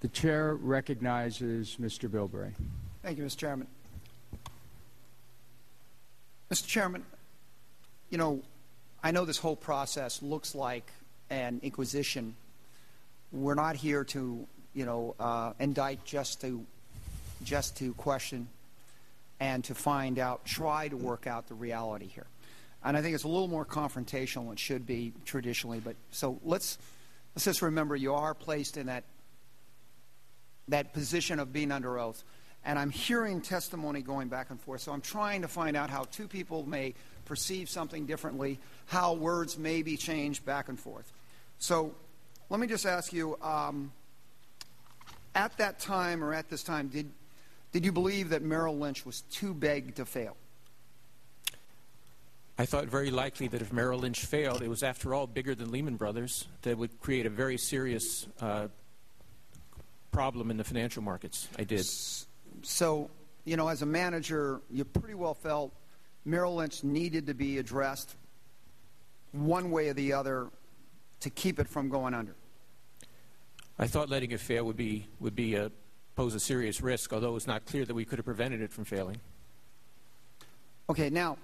The chair recognizes Mr. Bilbray. Thank you, Mr. Chairman. Mr. Chairman, you know, I know this whole process looks like an inquisition. We're not here to, indict just to question and to find out, try to work out the reality here. And I think it's a little more confrontational than it should be traditionally. But so let's just remember you are placed in that position of being under oath. And I'm hearing testimony going back and forth. So I'm trying to find out how two people may perceive something differently, how words may be changed back and forth. So let me just ask you, at that time or at this time, did you believe that Merrill Lynch was too big to fail? I thought very likely that if Merrill Lynch failed, it was, after all, bigger than Lehman Brothers, that would create a very serious problem in the financial markets. I did. So, as a manager, you pretty well felt Merrill Lynch needed to be addressed one way or the other to keep it from going under. I thought letting it fail would pose a serious risk, although it was not clear that we could have prevented it from failing. Okay, now,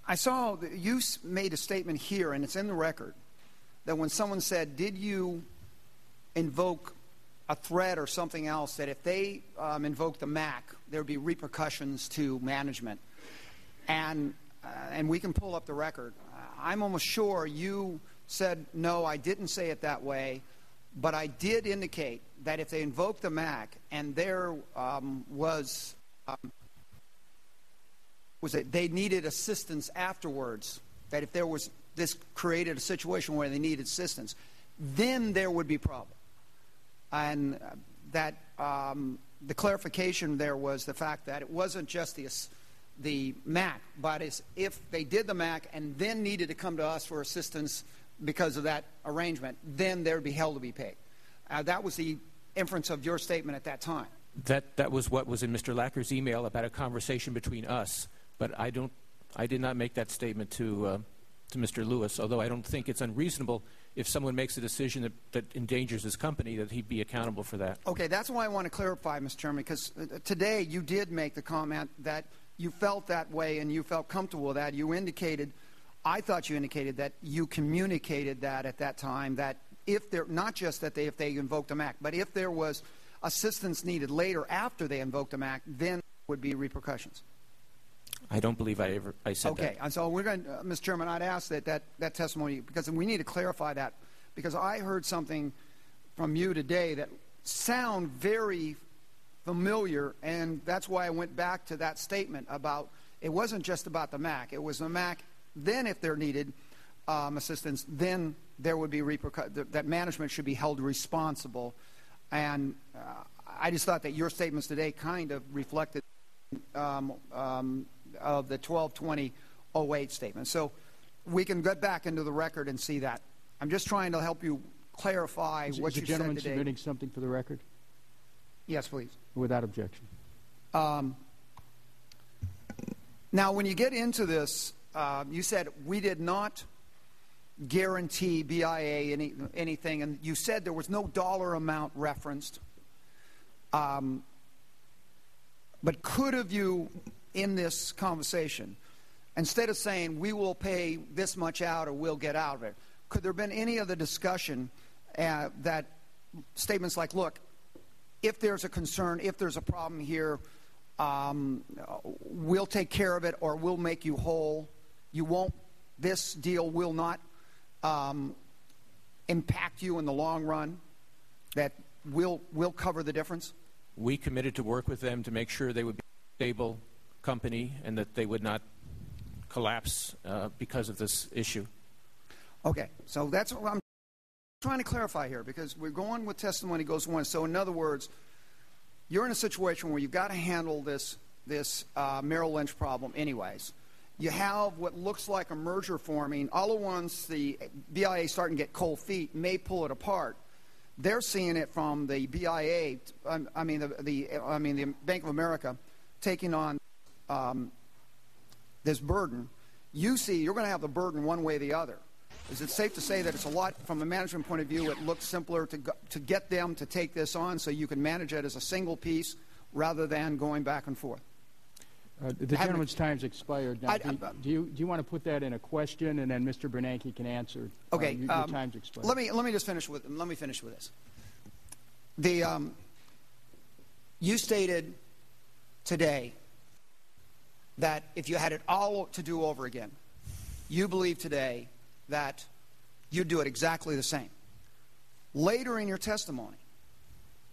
I saw that you made a statement here, and it's in the record, that when someone said, did you invoke a threat or something else, that if they invoked the MAC, there would be repercussions to management. And we can pull up the record. I'm almost sure you said, no, I didn't say it that way, but I did indicate that if they invoked the MAC and there was that they needed assistance afterwards, that if there was this created a situation where they needed assistance, then there would be problem. And that the clarification there was the fact that it wasn't just the MAC, but if they did the MAC and then needed to come to us for assistance because of that arrangement, then there would be hell to be paid. That was the inference of your statement at that time. That was what was in Mr. Lacker's email about a conversation between us, but I did not make that statement to Mr. Lewis, although I don't think it's unreasonable if someone makes a decision that endangers his company, that he'd be accountable for that. Okay, that's why I want to clarify, Mr. Chairman, because today you did make the comment that you felt that way and you felt comfortable with that. You indicated, I thought you indicated that you communicated that at that time, that if there, not just that if they invoked a MAC, but if there was assistance needed later after they invoked a MAC, then there would be repercussions. I don't believe I said that. Okay, and so we're going to, Mr. Chairman, I'd ask that testimony, because we need to clarify that, because I heard something from you today that sound very familiar, and that's why I went back to that statement about it wasn't just about the MAC. It was the MAC. Then if there needed assistance, then there would be that management should be held responsible. And I just thought that your statements today kind of reflected of the 12/20/08 statement. So we can get back into the record and see that. I'm just trying to help you clarify what you said today. Is the gentleman submitting something for the record? Yes, please. Without objection. Now, when you get into this, you said we did not guarantee BIA anything, and you said there was no dollar amount referenced. But could have you, in this conversation, instead of saying we will pay this much out or we'll get out of it, could there have been any other discussion that statements like, look, if there's a concern, if there's a problem here, we'll take care of it or we'll make you whole. You won't, this deal will not impact you in the long run, that we'll cover the difference? We committed to work with them to make sure they would be a stable company and that they would not collapse because of this issue. Okay, so that's what I'm trying to clarify here, because we're going with testimony goes one. So in other words, you're in a situation where you've got to handle this Merrill Lynch problem anyways. You have what looks like a merger forming. All at once, the BIA starting to get cold feet, may pull it apart. They're seeing it from the BIA, the Bank of America, taking on this burden. You see, you're going to have the burden one way or the other. Is it safe to say that it's a lot, from a management point of view, it looks simpler to get them to take this on so you can manage it as a single piece rather than going back and forth? The gentleman's time's expired. Now, do you want to put that in a question, and then Mr. Bernanke can answer? Okay. Your time's expired. Let me just finish with this. You stated today that if you had it all to do over again, you believe today that you'd do it exactly the same. Later in your testimony,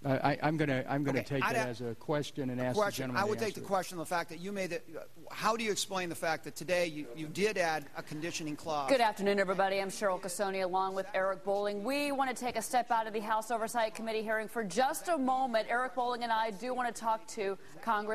I'm going to take it as a question and ask the gentleman I would to take the answer question the fact that you made it. How do you explain the fact that today you did add a conditioning clause? Good afternoon, everybody. I'm Cheryl Casoni along with Eric Bolling. We want to take a step out of the House Oversight Committee hearing for just a moment. Eric Bolling and I do want to talk to Congress.